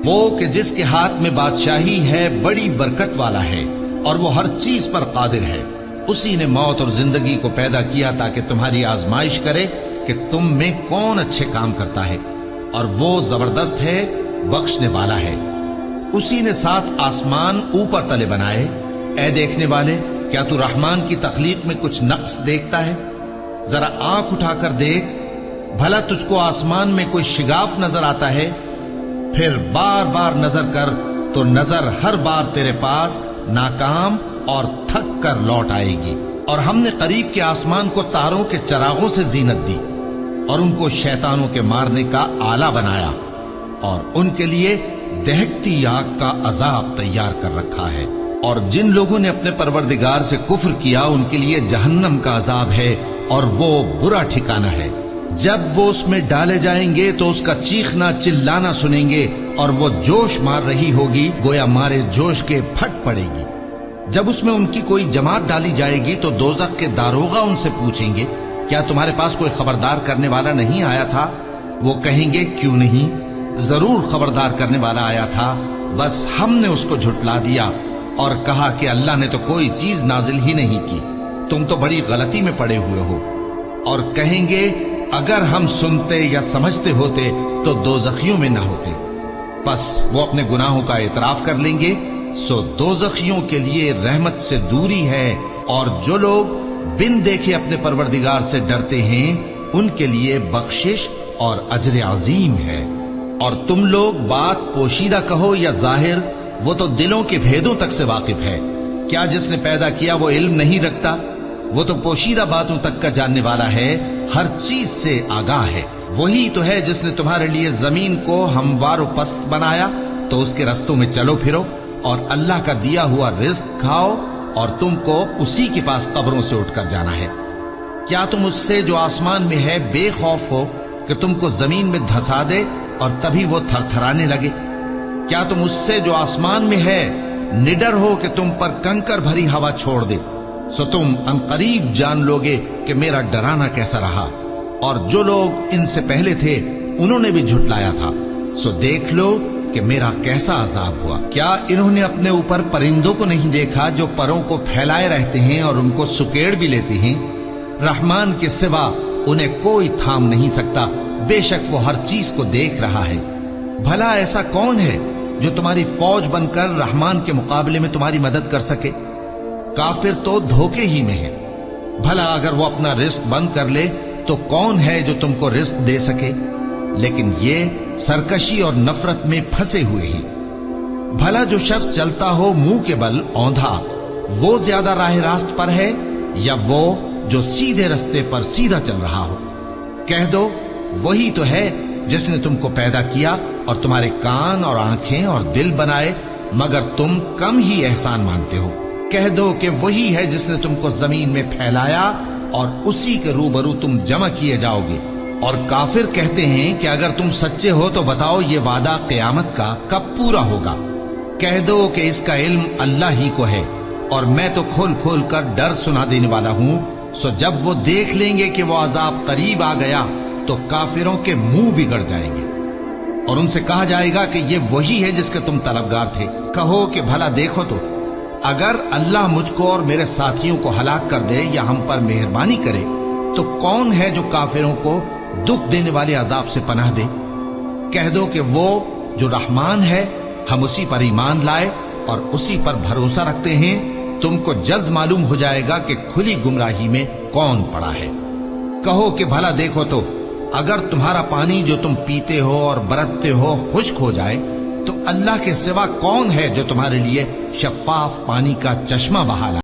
وہ کہ جس کے ہاتھ میں بادشاہی ہے بڑی برکت والا ہے اور وہ ہر چیز پر قادر ہے. اسی نے موت اور زندگی کو پیدا کیا تاکہ تمہاری آزمائش کرے کہ تم میں کون اچھے کام کرتا ہے، اور وہ زبردست ہے، بخشنے والا ہے. اسی نے 7 آسمان اوپر تلے بنائے. اے دیکھنے والے، کیا تو رحمان کی تخلیق میں کچھ نقص دیکھتا ہے؟ ذرا آنکھ اٹھا کر دیکھ، بھلا تجھ کو آسمان میں کوئی شگاف نظر آتا ہے؟ پھر بار بار نظر کر تو نظر ہر بار تیرے پاس ناکام اور تھک کر لوٹ آئے گی. اور ہم نے قریب کے آسمان کو تاروں کے چراغوں سے زینت دی اور ان کو شیطانوں کے مارنے کا آلہ بنایا، اور ان کے لیے دہکتی آگ کا عذاب تیار کر رکھا ہے. اور جن لوگوں نے اپنے پروردگار سے کفر کیا ان کے لیے جہنم کا عذاب ہے اور وہ برا ٹھکانہ ہے. جب وہ اس میں ڈالے جائیں گے تو اس کا چیخنا چلانا سنیں گے، اور وہ جوش مار رہی ہوگی گویا مارے جوش کے پھٹ پڑے گی. جب اس میں ان کی کوئی جماعت ڈالی جائے گی تو دوزخ کے داروغہ ان سے پوچھیں گے، کیا تمہارے پاس کوئی خبردار کرنے والا نہیں آیا تھا؟ وہ کہیں گے، کیوں نہیں، ضرور خبردار کرنے والا آیا تھا، بس ہم نے اس کو جھٹلا دیا اور کہا کہ اللہ نے تو کوئی چیز نازل ہی نہیں کی، تم تو بڑی غلطی میں پڑے ہوئے ہو. اور کہیں گے، اگر ہم سنتے یا سمجھتے ہوتے تو دوزخیوں میں نہ ہوتے. بس وہ اپنے گناہوں کا اعتراف کر لیں گے، سو دوزخیوں کے لیے رحمت سے دوری ہے، اور جو لوگ بن دیکھے اپنے پروردگار سے ڈرتے ہیں ان کے لیے بخشش اور اجر عظیم ہے. اور تم لوگ بات پوشیدہ کہو یا ظاہر، وہ تو دلوں کے بھیدوں تک سے واقف ہے. کیا جس نے پیدا کیا وہ علم نہیں رکھتا؟ وہ تو پوشیدہ باتوں تک کا جاننے والا ہے، ہر چیز سے آگاہ ہے. وہی تو ہے جس نے تمہارے لیے زمین کو ہموار و پست بنایا تو اس کے رستوں میں چلو پھرو، اور اللہ کا دیا ہوا رزق کھاؤ، اور تم کو اسی کے پاس قبروں سے اٹھ کر جانا ہے. کیا تم اس سے جو آسمان میں ہے بے خوف ہو کہ تم کو زمین میں دھسا دے اور تبھی وہ تھر تھرانے لگے؟ کیا تم اس سے جو آسمان میں ہے نڈر ہو کہ تم پر کنکر بھری ہوا چھوڑ دے؟ سو تم عنقریب جان لوگے کہ میرا ڈرانا کیسا رہا. اور جو لوگ ان سے پہلے تھے انہوں نے بھی جھٹلایا تھا، سو دیکھ لو کہ میرا کیسا عذاب ہوا. کیا انہوں نے اپنے اوپر پرندوں کو نہیں دیکھا جو پروں کو پھیلائے رہتے ہیں اور ان کو سکیڑ بھی لیتے ہیں؟ رحمان کے سوا انہیں کوئی تھام نہیں سکتا، بے شک وہ ہر چیز کو دیکھ رہا ہے. بھلا ایسا کون ہے جو تمہاری فوج بن کر رحمان کے مقابلے میں تمہاری مدد کر سکے؟ کافر تو دھوکے ہی میں ہے. بھلا اگر وہ اپنا رزق بند کر لے تو کون ہے جو تم کو رزق دے سکے؟ لیکن یہ سرکشی اور نفرت میں پھنسے ہوئے ہیں. بھلا جو شخص چلتا ہو منہ کے بل اوندھا، وہ زیادہ راہ راست پر ہے یا وہ جو سیدھے رستے پر سیدھا چل رہا ہو؟ کہہ دو، وہی تو ہے جس نے تم کو پیدا کیا اور تمہارے کان اور آنکھیں اور دل بنائے، مگر تم کم ہی احسان مانتے ہو. کہہ دو کہ وہی ہے جس نے تم کو زمین میں پھیلایا اور اسی کے روبرو تم جمع کیے جاؤ گے. اور کافر کہتے ہیں کہ اگر تم سچے ہو تو بتاؤ یہ وعدہ قیامت کا کب پورا ہوگا؟ کہہ دو کہ اس کا علم اللہ ہی کو ہے، اور میں تو کھول کھول کر ڈر سنا دینے والا ہوں. سو جب وہ دیکھ لیں گے کہ وہ عذاب قریب آ گیا تو کافروں کے منہ بگڑ جائیں گے، اور ان سے کہا جائے گا کہ یہ وہی ہے جس کے تم طلبگار تھے. کہو کہ بھلا دیکھو تو، اگر اللہ مجھ کو اور میرے ساتھیوں کو ہلاک کر دے یا ہم پر مہربانی کرے تو کون ہے جو کافروں کو دکھ دینے والے عذاب سے پناہ دے؟ کہہ دو کہ وہ جو رحمان ہے، ہم اسی پر ایمان لائے اور اسی پر بھروسہ رکھتے ہیں. تم کو جلد معلوم ہو جائے گا کہ کھلی گمراہی میں کون پڑا ہے. کہو کہ بھلا دیکھو تو، اگر تمہارا پانی جو تم پیتے ہو اور برتتے ہو خشک ہو جائے تو اللہ کے سوا کون ہے جو تمہارے لیے شفاف پانی کا چشمہ بہا لائے؟